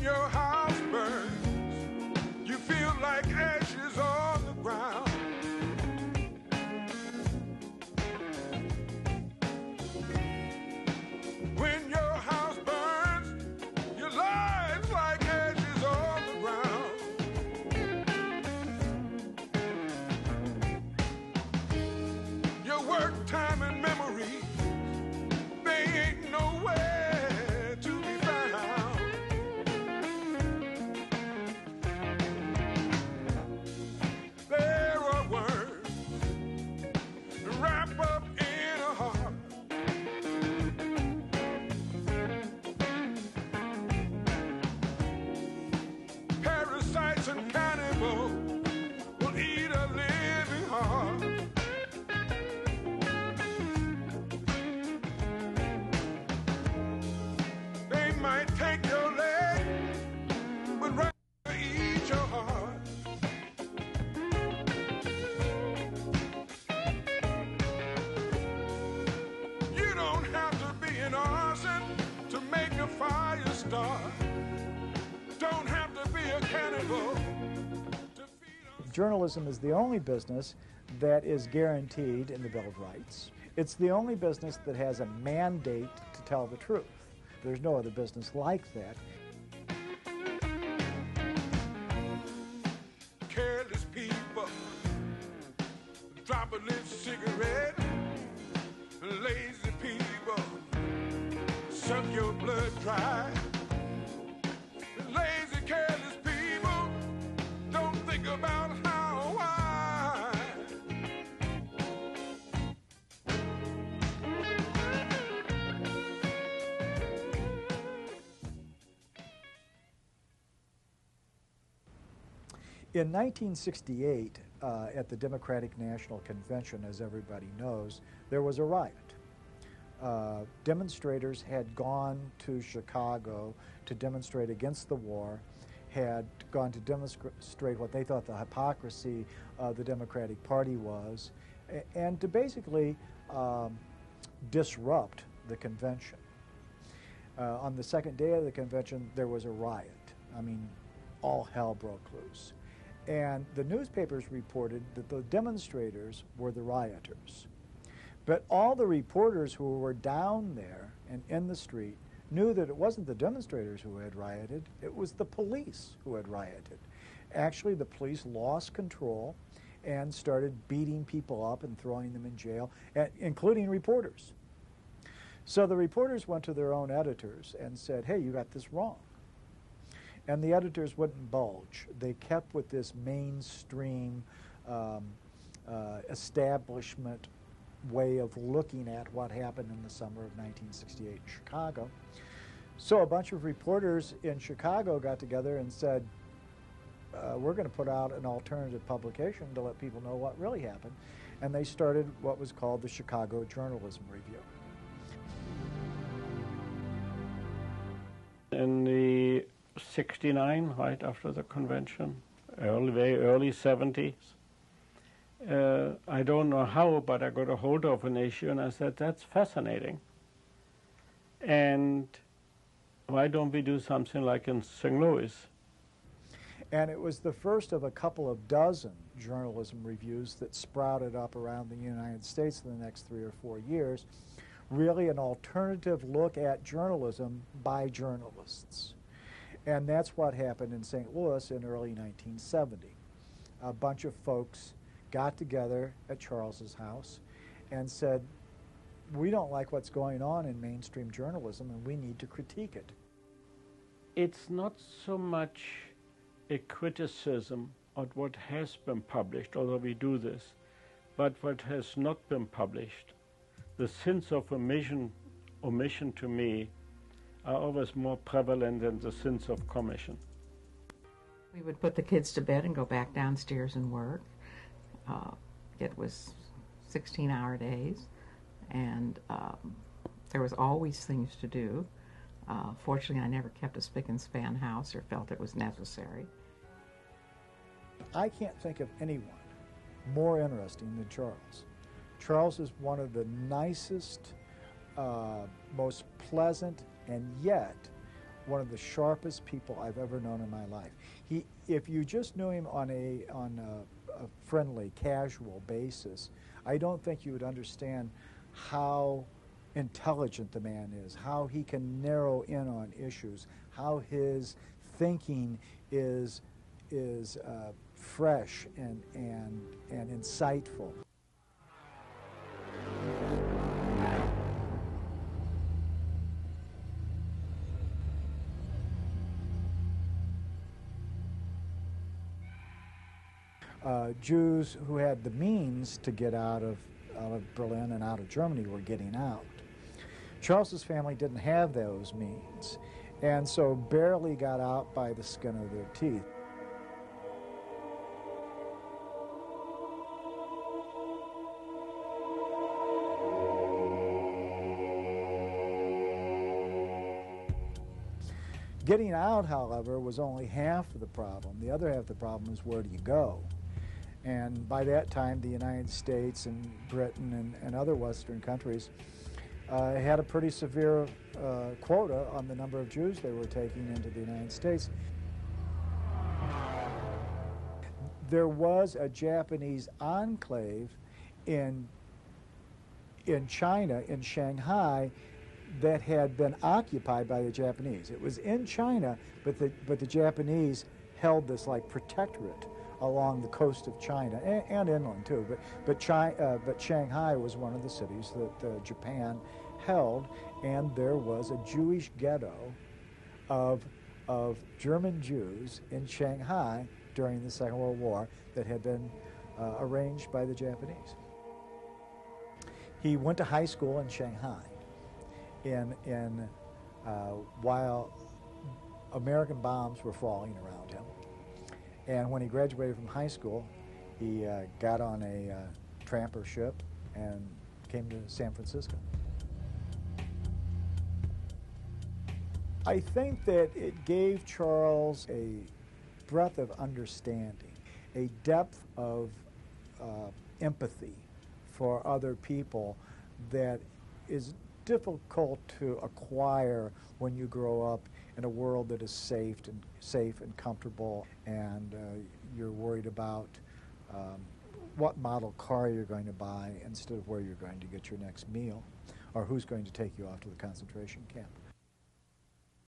your house burns, you feel like ashes on the ground. When your house burns, your life's like ashes on the ground. Your work time and memory, they ain't nowhere to be found. There are words wrapped up in a heart. Parasites and cannibals will eat a living heart. They might take your leg, but rather eat your heart. You don't have to be an arson to make a fire start. Don't have to be a cannibal to feed on. Journalism is the only business that is guaranteed in the Bill of Rights. It's the only business that has a mandate to tell the truth. There's no other business like that. Careless people, drop a lit cigarette. Lazy people, suck your blood dry. Lazy, careless people don't think about how or why. In 1968, at the Democratic National Convention, as everybody knows, there was a riot. Demonstrators had gone to Chicago to demonstrate against the war, had gone to demonstrate what they thought the hypocrisy of the Democratic Party was, and to basically disrupt the convention. On the second day of the convention, there was a riot. I mean, all hell broke loose. And the newspapers reported that the demonstrators were the rioters. But all the reporters who were down there and in the street knew that it wasn't the demonstrators who had rioted, it was the police who had rioted. Actually, the police lost control and started beating people up and throwing them in jail, including reporters. So the reporters went to their own editors and said, hey, you got this wrong. And the editors wouldn't budge. They kept with this mainstream establishment way of looking at what happened in the summer of 1968 in Chicago. So a bunch of reporters in Chicago got together and said, we're going to put out an alternative publication to let people know what really happened. And they started what was called the Chicago Journalism Review. In the 69, right after the convention, very early 70s, I don't know how, but I got a hold of an issue and I said, that's fascinating. And why don't we do something like in St. Louis? And it was the first of a couple of dozen journalism reviews that sprouted up around the United States in the next 3 or 4 years. Really an alternative look at journalism by journalists. And that's what happened in St. Louis in early 1970. A bunch of folks got together at Charles's house and said, we don't like what's going on in mainstream journalism and we need to critique it. It's not so much a criticism of what has been published, although we do this, but what has not been published. The sins of omission to me are always more prevalent than the sins of commission. We would put the kids to bed and go back downstairs and work. It was 16-hour days, and there was always things to do. Fortunately, I never kept a spick and span house or felt it was necessary. I can't think of anyone more interesting than Charles. Charles is one of the nicest, most pleasant, and yet one of the sharpest people I've ever known in my life. If you just knew him on a friendly, casual basis, I don't think you would understand how intelligent the man is, how he can narrow in on issues, how his thinking is fresh and insightful. Jews who had the means to get out of Berlin and out of Germany were getting out. Charles's family didn't have those means, and so barely got out by the skin of their teeth. Getting out, however, was only half of the problem. The other half of the problem is, where do you go? And by that time, the United States and Britain and other Western countries had a pretty severe quota on the number of Jews they were taking into the United States. There was a Japanese enclave in China, in Shanghai, that had been occupied by the Japanese. It was in China, but the Japanese held this like protectorate along the coast of China and inland too. But Shanghai was one of the cities that Japan held, and there was a Jewish ghetto of German Jews in Shanghai during the Second World War that had been arranged by the Japanese. He went to high school in Shanghai, while American bombs were falling around him. And when he graduated from high school, he got on a tramper ship and came to San Francisco. I think that it gave Charles a breadth of understanding, a depth of empathy for other people that is difficult to acquire when you grow up in a world that is safe and comfortable, and you're worried about what model car you're going to buy instead of where you're going to get your next meal, or who's going to take you off to the concentration camp.